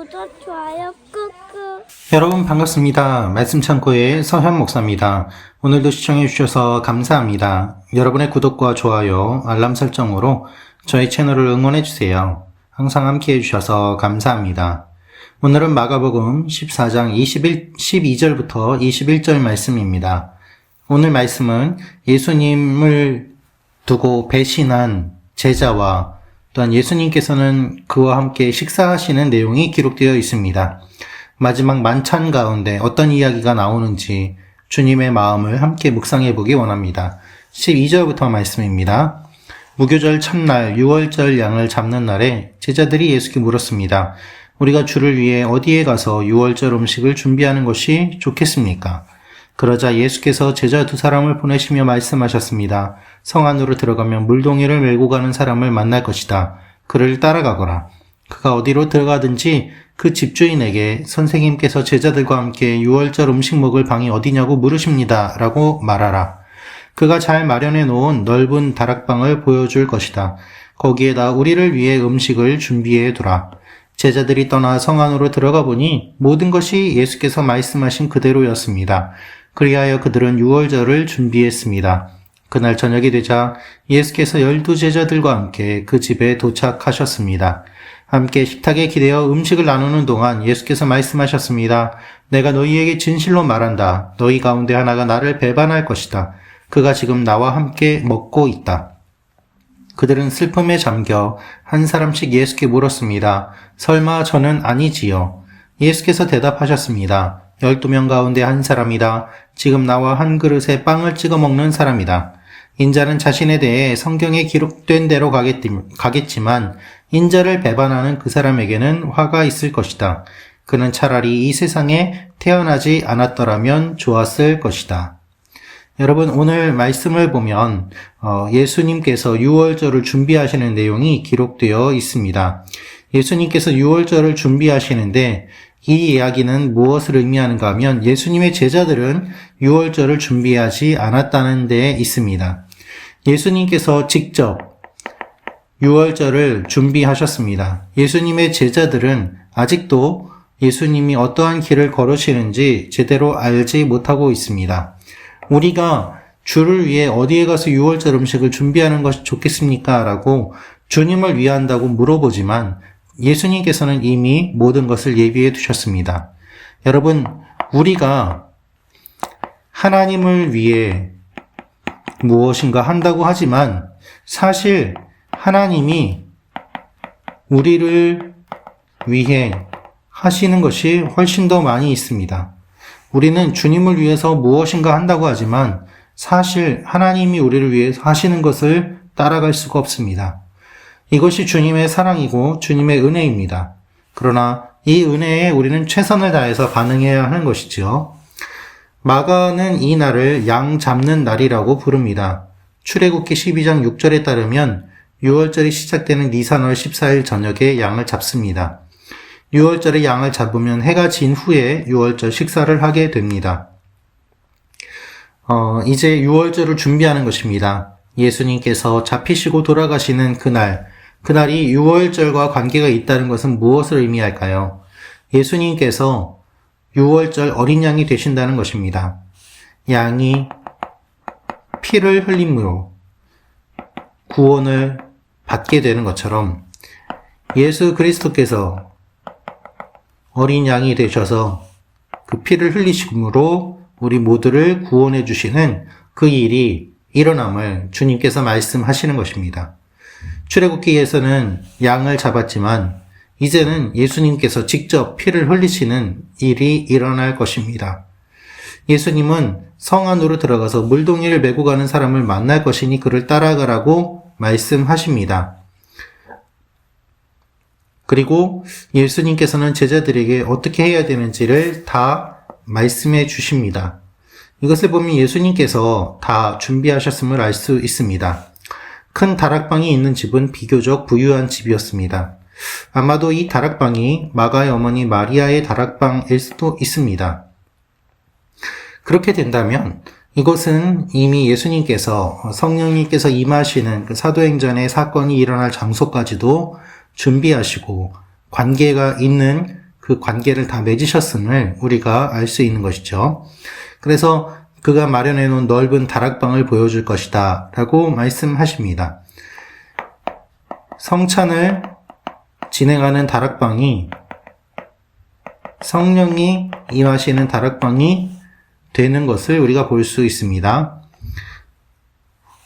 구독, 좋아요 꾹꾹. 여러분 반갑습니다. 말씀 창고의 서현 목사입니다. 오늘도 시청해 주셔서 감사합니다. 여러분의 구독과 좋아요, 알람 설정으로 저희 채널을 응원해 주세요. 항상 함께 해주셔서 감사합니다. 오늘은 마가복음 14장 12절부터 21절 말씀입니다. 오늘 말씀은 예수님을 두고 배신한 제자와 또한 예수님께서는 그와 함께 식사하시는 내용이 기록되어 있습니다. 마지막 만찬 가운데 어떤 이야기가 나오는지 주님의 마음을 함께 묵상해 보기 원합니다. 12절부터 말씀입니다. 무교절 첫날 유월절 양을 잡는 날에 제자들이 예수께 물었습니다. 우리가 주를 위해 어디에 가서 유월절 음식을 준비하는 것이 좋겠습니까? 그러자 예수께서 제자 두 사람을 보내시며 말씀하셨습니다. 성 안으로 들어가면 물동이를 메고 가는 사람을 만날 것이다. 그를 따라가거라. 그가 어디로 들어가든지 그 집주인에게 선생님께서 제자들과 함께 유월절 음식 먹을 방이 어디냐고 물으십니다. 라고 말하라. 그가 잘 마련해 놓은 넓은 다락방을 보여줄 것이다. 거기에다 우리를 위해 음식을 준비해 두라. 제자들이 떠나 성 안으로 들어가 보니 모든 것이 예수께서 말씀하신 그대로였습니다. 그리하여 그들은 유월절을 준비했습니다. 그날 저녁이 되자 예수께서 12제자들과 함께 그 집에 도착하셨습니다. 함께 식탁에 기대어 음식을 나누는 동안 예수께서 말씀하셨습니다. 내가 너희에게 진실로 말한다. 너희 가운데 하나가 나를 배반할 것이다. 그가 지금 나와 함께 먹고 있다. 그들은 슬픔에 잠겨 한 사람씩 예수께 물었습니다. 설마 저는 아니지요? 예수께서 대답하셨습니다. 12명 가운데 한 사람이다. 지금 나와 한 그릇에 빵을 찍어 먹는 사람이다. 인자는 자신에 대해 성경에 기록된 대로 가겠지만 인자를 배반하는 그 사람에게는 화가 있을 것이다. 그는 차라리 이 세상에 태어나지 않았더라면 좋았을 것이다. 여러분, 오늘 말씀을 보면 예수님께서 유월절을 준비하시는 내용이 기록되어 있습니다. 예수님께서 유월절을 준비하시는데 이 이야기는 무엇을 의미하는가 하면 예수님의 제자들은 유월절을 준비하지 않았다는 데 있습니다. 예수님께서 직접 유월절을 준비하셨습니다. 예수님의 제자들은 아직도 예수님이 어떠한 길을 걸으시는지 제대로 알지 못하고 있습니다. 우리가 주를 위해 어디에 가서 유월절 음식을 준비하는 것이 좋겠습니까? 라고 주님을 위한다고 물어보지만 예수님께서는 이미 모든 것을 예비해 두셨습니다. 여러분, 우리가 하나님을 위해 무엇인가 한다고 하지만 사실 하나님이 우리를 위해 하시는 것이 훨씬 더 많이 있습니다. 우리는 주님을 위해서 무엇인가 한다고 하지만 사실 하나님이 우리를 위해서 하시는 것을 따라갈 수가 없습니다. 이것이 주님의 사랑이고 주님의 은혜입니다. 그러나 이 은혜에 우리는 최선을 다해서 반응해야 하는 것이지요. 마가는 이 날을 양 잡는 날이라고 부릅니다. 출애굽기 12장 6절에 따르면 유월절이 시작되는 니산월 14일 저녁에 양을 잡습니다. 유월절에 양을 잡으면 해가 진 후에 유월절 식사를 하게 됩니다. 이제 유월절을 준비하는 것입니다. 예수님께서 잡히시고 돌아가시는 그날이 유월절과 관계가 있다는 것은 무엇을 의미할까요? 예수님께서 유월절 어린 양이 되신다는 것입니다. 양이 피를 흘림으로 구원을 받게 되는 것처럼 예수 그리스도께서 어린 양이 되셔서 그 피를 흘리심으로 우리 모두를 구원해 주시는 그 일이 일어남을 주님께서 말씀하시는 것입니다. 출애굽기에서는 양을 잡았지만 이제는 예수님께서 직접 피를 흘리시는 일이 일어날 것입니다. 예수님은 성 안으로 들어가서 물동이를 메고 가는 사람을 만날 것이니 그를 따라가라고 말씀하십니다. 그리고 예수님께서는 제자들에게 어떻게 해야 되는지를 다 말씀해 주십니다. 이것을 보면 예수님께서 다 준비하셨음을 알 수 있습니다. 큰 다락방이 있는 집은 비교적 부유한 집이었습니다. 아마도 이 다락방이 마가의 어머니 마리아의 다락방일 수도 있습니다. 그렇게 된다면 이것은 이미 예수님께서 성령님께서 임하시는 그 사도행전의 사건이 일어날 장소까지도 준비하시고 관계가 있는 그 관계를 다 맺으셨음을 우리가 알 수 있는 것이죠. 그래서 그가 마련해 놓은 넓은 다락방을 보여줄 것이다 라고 말씀하십니다. 성찬을 진행하는 다락방이 성령이 임하시는 다락방이 되는 것을 우리가 볼 수 있습니다.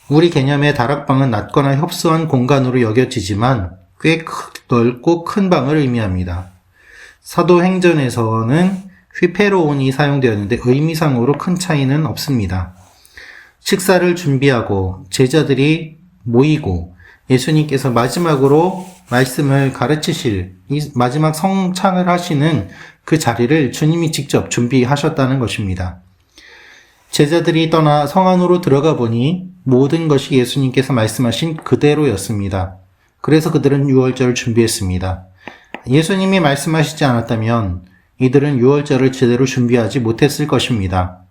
우리 개념의 다락방은 낮거나 협소한 공간으로 여겨지지만 꽤 넓고 큰 방을 의미합니다. 사도행전에서는 휘페로온이 사용되었는데 의미상으로 큰 차이는 없습니다. 식사를 준비하고 제자들이 모이고 예수님께서 마지막으로 말씀을 가르치실 이 마지막 성찬을 하시는 그 자리를 주님이 직접 준비하셨다는 것입니다. 제자들이 떠나 성 안으로 들어가 보니 모든 것이 예수님께서 말씀하신 그대로였습니다. 그래서 그들은 유월절을 준비했습니다. 예수님이 말씀하시지 않았다면 이들은 유월절을 제대로 준비하지 못했을 것입니다.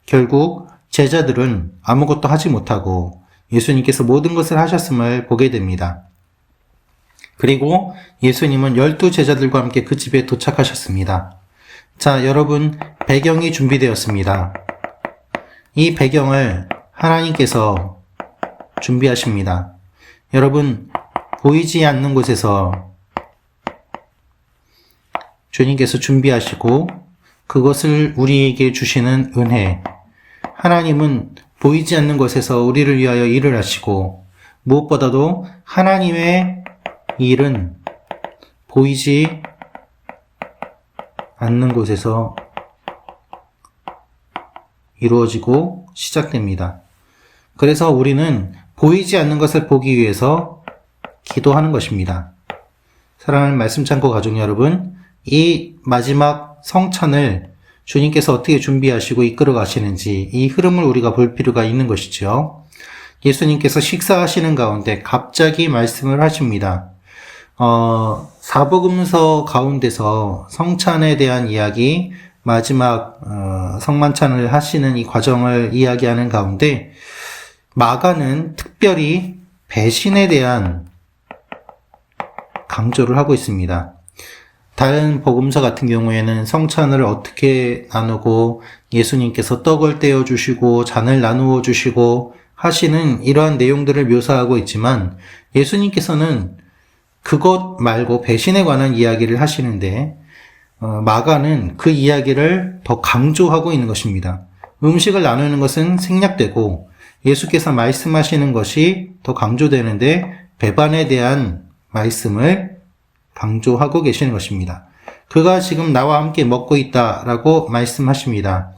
결국 제자들은 아무것도 하지 못하고 예수님께서 모든 것을 하셨음을 보게 됩니다. 그리고 예수님은 12제자들과 함께 그 집에 도착하셨습니다. 자, 여러분, 배경이 준비되었습니다. 이 배경을 하나님께서 준비하십니다. 여러분, 보이지 않는 곳에서 주님께서 준비하시고 그것을 우리에게 주시는 은혜. 하나님은 보이지 않는 곳에서 우리를 위하여 일을 하시고 무엇보다도 하나님의 일은 보이지 않는 곳에서 이루어지고 시작됩니다. 그래서 우리는 보이지 않는 것을 보기 위해서 기도하는 것입니다. 사랑하는 말씀 창고 가족 여러분, 이 마지막 성찬을 주님께서 어떻게 준비하시고 이끌어 가시는지 이 흐름을 우리가 볼 필요가 있는 것이죠. 예수님께서 식사하시는 가운데 갑자기 말씀을 하십니다. 사복음서 가운데서 성찬에 대한 이야기, 마지막 성만찬을 하시는 이 과정을 이야기하는 가운데 마가는 특별히 배신에 대한 강조를 하고 있습니다. 다른 복음서 같은 경우에는 성찬을 어떻게 나누고 예수님께서 떡을 떼어 주시고 잔을 나누어 주시고 하시는 이러한 내용들을 묘사하고 있지만 예수님께서는 그것 말고 배신에 관한 이야기를 하시는데 마가는 그 이야기를 더 강조하고 있는 것입니다. 음식을 나누는 것은 생략되고 예수께서 말씀하시는 것이 더 강조되는데 배반에 대한 말씀을 강조하고 계시는 것입니다. 그가 지금 나와 함께 먹고 있다라고 말씀하십니다.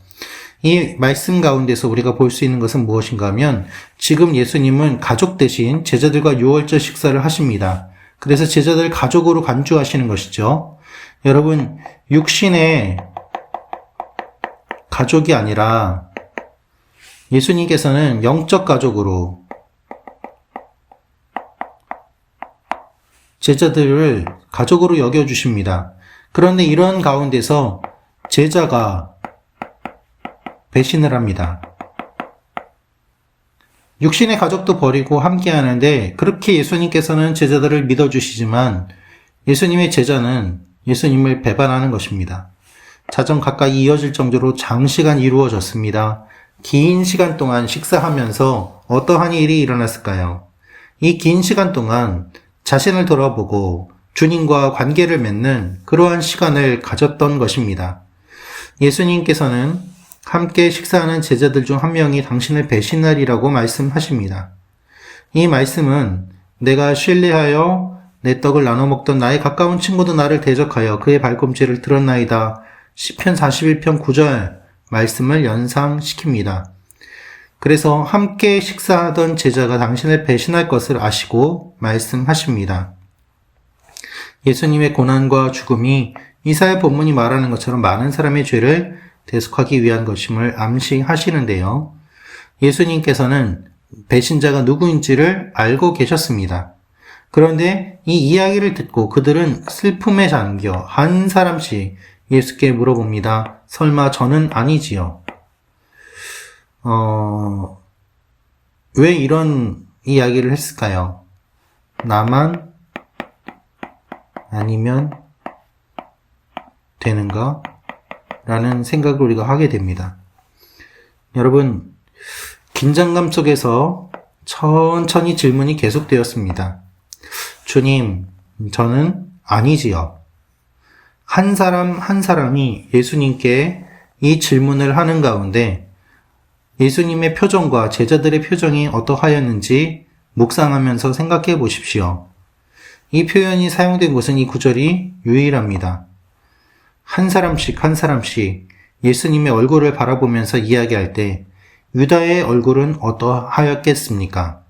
이 말씀 가운데서 우리가 볼 수 있는 것은 무엇인가 하면 지금 예수님은 가족 대신 제자들과 유월절 식사를 하십니다. 그래서 제자들 가족으로 간주하시는 것이죠. 여러분, 육신의 가족이 아니라 예수님께서는 영적 가족으로 제자들을 가족으로 여겨주십니다. 그런데 이런 가운데서 제자가 배신을 합니다. 육신의 가족도 버리고 함께 하는데 그렇게 예수님께서는 제자들을 믿어주시지만 예수님의 제자는 예수님을 배반하는 것입니다. 자정 가까이 이어질 정도로 장시간 이루어졌습니다. 긴 시간 동안 식사하면서 어떠한 일이 일어났을까요? 이 긴 시간 동안 자신을 돌아보고 주님과 관계를 맺는 그러한 시간을 가졌던 것입니다. 예수님께서는 함께 식사하는 제자들 중 한 명이 당신을 배신하리라고 말씀하십니다. 이 말씀은 내가 신뢰하여 내 떡을 나눠 먹던 나의 가까운 친구도 나를 대적하여 그의 발꿈치를 들었나이다. 시편 41편 9절 말씀을 연상시킵니다. 그래서 함께 식사하던 제자가 당신을 배신할 것을 아시고 말씀하십니다. 예수님의 고난과 죽음이 이사야 본문이 말하는 것처럼 많은 사람의 죄를 대속하기 위한 것임을 암시하시는데요. 예수님께서는 배신자가 누구인지를 알고 계셨습니다. 그런데 이 이야기를 듣고 그들은 슬픔에 잠겨 한 사람씩 예수께 물어봅니다. 설마 저는 아니지요? 왜 이런 이야기를 했을까요? 나만 아니면 되는가? 라는 생각을 우리가 하게 됩니다. 여러분, 긴장감 속에서 천천히 질문이 계속되었습니다. 주님, 저는 아니지요. 한 사람 한 사람이 예수님께 이 질문을 하는 가운데 예수님의 표정과 제자들의 표정이 어떠하였는지 묵상하면서 생각해 보십시오. 이 표현이 사용된 곳은 이 구절이 유일합니다. 한 사람씩 한 사람씩 예수님의 얼굴을 바라보면서 이야기할 때 유다의 얼굴은 어떠하였겠습니까?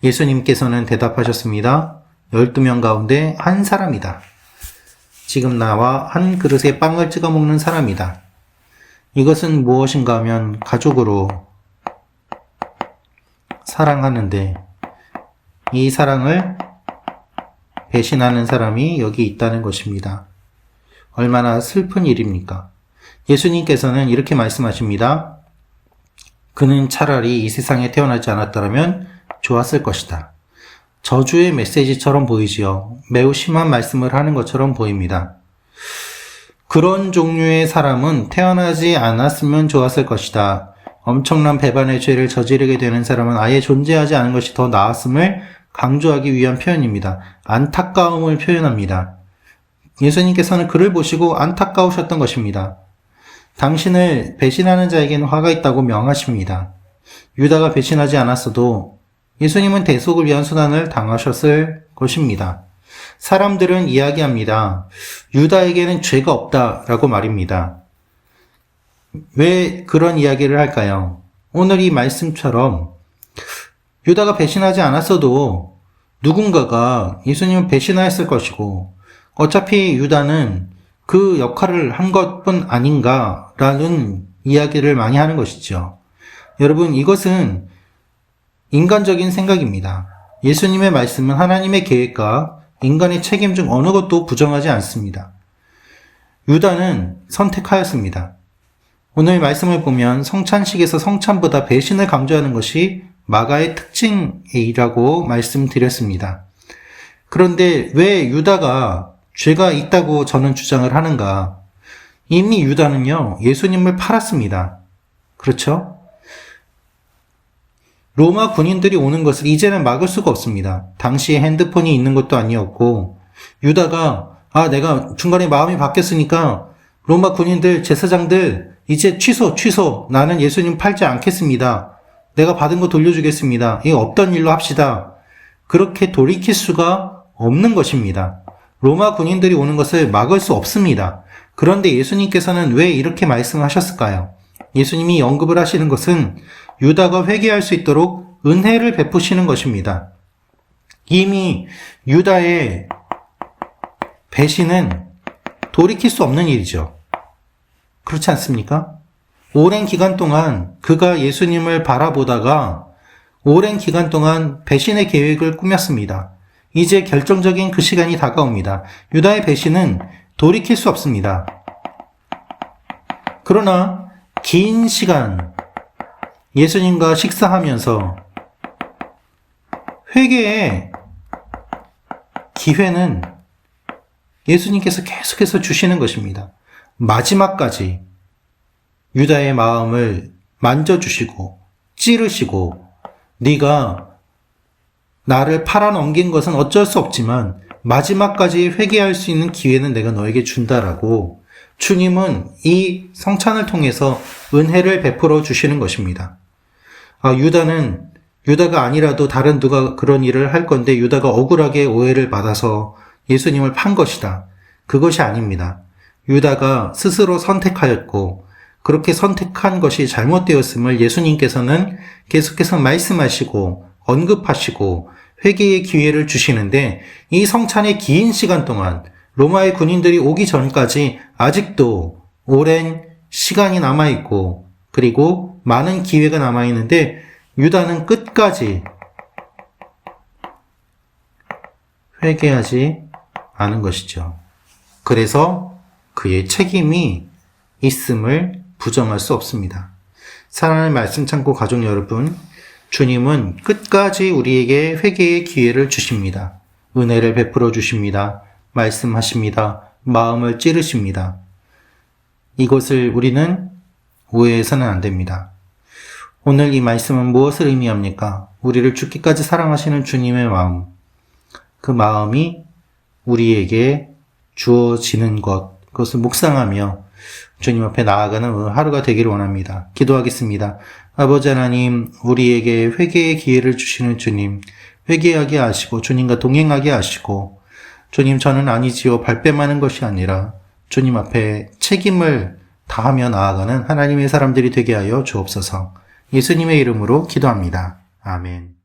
예수님께서는 대답하셨습니다. 12명 가운데 한 사람이다. 지금 나와 한 그릇에 빵을 찍어 먹는 사람이다. 이것은 무엇인가 하면 가족으로 사랑하는데 이 사랑을 배신하는 사람이 여기 있다는 것입니다. 얼마나 슬픈 일입니까? 예수님께서는 이렇게 말씀하십니다. 그는 차라리 이 세상에 태어나지 않았더라면 좋았을 것이다. 저주의 메시지처럼 보이지요. 매우 심한 말씀을 하는 것처럼 보입니다. 그런 종류의 사람은 태어나지 않았으면 좋았을 것이다. 엄청난 배반의 죄를 저지르게 되는 사람은 아예 존재하지 않은 것이 더 나았음을 강조하기 위한 표현입니다. 안타까움을 표현합니다. 예수님께서는 그를 보시고 안타까우셨던 것입니다. 당신을 배신하는 자에게는 화가 있다고 명하십니다. 유다가 배신하지 않았어도 예수님은 대속을 위한 수단을 당하셨을 것입니다. 사람들은 이야기합니다. 유다에게는 죄가 없다라고 말입니다. 왜 그런 이야기를 할까요? 오늘 이 말씀처럼 유다가 배신하지 않았어도 누군가가 예수님을 배신하였을 것이고 어차피 유다는 그 역할을 한 것뿐 아닌가라는 이야기를 많이 하는 것이죠. 여러분, 이것은 인간적인 생각입니다. 예수님의 말씀은 하나님의 계획과 인간의 책임 중 어느 것도 부정하지 않습니다. 유다는 선택하였습니다. 오늘 말씀을 보면 성찬식에서 성찬보다 배신을 강조하는 것이 마가의 특징이라고 말씀드렸습니다. 그런데 왜 유다가 죄가 있다고 저는 주장을 하는가? 이미 유다는요, 예수님을 팔았습니다. 그렇죠? 로마 군인들이 오는 것을 이제는 막을 수가 없습니다. 당시에 핸드폰이 있는 것도 아니었고 유다가 내가 중간에 마음이 바뀌었으니까 로마 군인들, 제사장들 이제 취소. 나는 예수님 팔지 않겠습니다. 내가 받은 거 돌려주겠습니다. 이거 없던 일로 합시다. 그렇게 돌이킬 수가 없는 것입니다. 로마 군인들이 오는 것을 막을 수 없습니다. 그런데 예수님께서는 왜 이렇게 말씀하셨을까요? 예수님이 언급을 하시는 것은 유다가 회개할 수 있도록 은혜를 베푸시는 것입니다. 이미 유다의 배신은 돌이킬 수 없는 일이죠. 그렇지 않습니까? 오랜 기간 동안 그가 예수님을 바라보다가 오랜 기간 동안 배신의 계획을 꾸몄습니다. 이제 결정적인 그 시간이 다가옵니다. 유다의 배신은 돌이킬 수 없습니다. 그러나 긴 시간 예수님과 식사하면서 회개의 기회는 예수님께서 계속해서 주시는 것입니다. 마지막까지 유다의 마음을 만져주시고 찌르시고 네가 나를 팔아넘긴 것은 어쩔 수 없지만 마지막까지 회개할 수 있는 기회는 내가 너에게 준다라고 주님은 이 성찬을 통해서 은혜를 베풀어 주시는 것입니다. 유다가 아니라도 다른 누가 그런 일을 할 건데 유다가 억울하게 오해를 받아서 예수님을 판 것이다. 그것이 아닙니다. 유다가 스스로 선택하였고 그렇게 선택한 것이 잘못되었음을 예수님께서는 계속해서 말씀하시고 언급하시고 회개의 기회를 주시는데 이 성찬의 긴 시간 동안 로마의 군인들이 오기 전까지 아직도 오랜 시간이 남아있고 그리고 많은 기회가 남아있는데 유다는 끝까지 회개하지 않은 것이죠. 그래서 그의 책임이 있음을 부정할 수 없습니다. 사랑하는 말씀 창고 가족 여러분, 주님은 끝까지 우리에게 회개의 기회를 주십니다. 은혜를 베풀어 주십니다. 말씀하십니다. 마음을 찌르십니다. 이것을 우리는 오해해서는 안 됩니다. 오늘 이 말씀은 무엇을 의미합니까? 우리를 죽기까지 사랑하시는 주님의 마음, 그 마음이 우리에게 주어지는 것, 그것을 묵상하며 주님 앞에 나아가는 하루가 되기를 원합니다. 기도하겠습니다. 아버지 하나님, 우리에게 회개의 기회를 주시는 주님, 회개하게 하시고 주님과 동행하게 하시고, 주님, 저는 아니지요 발뺌하는 것이 아니라 주님 앞에 책임을 다하며 나아가는 하나님의 사람들이 되게 하여 주옵소서. 예수님의 이름으로 기도합니다. 아멘.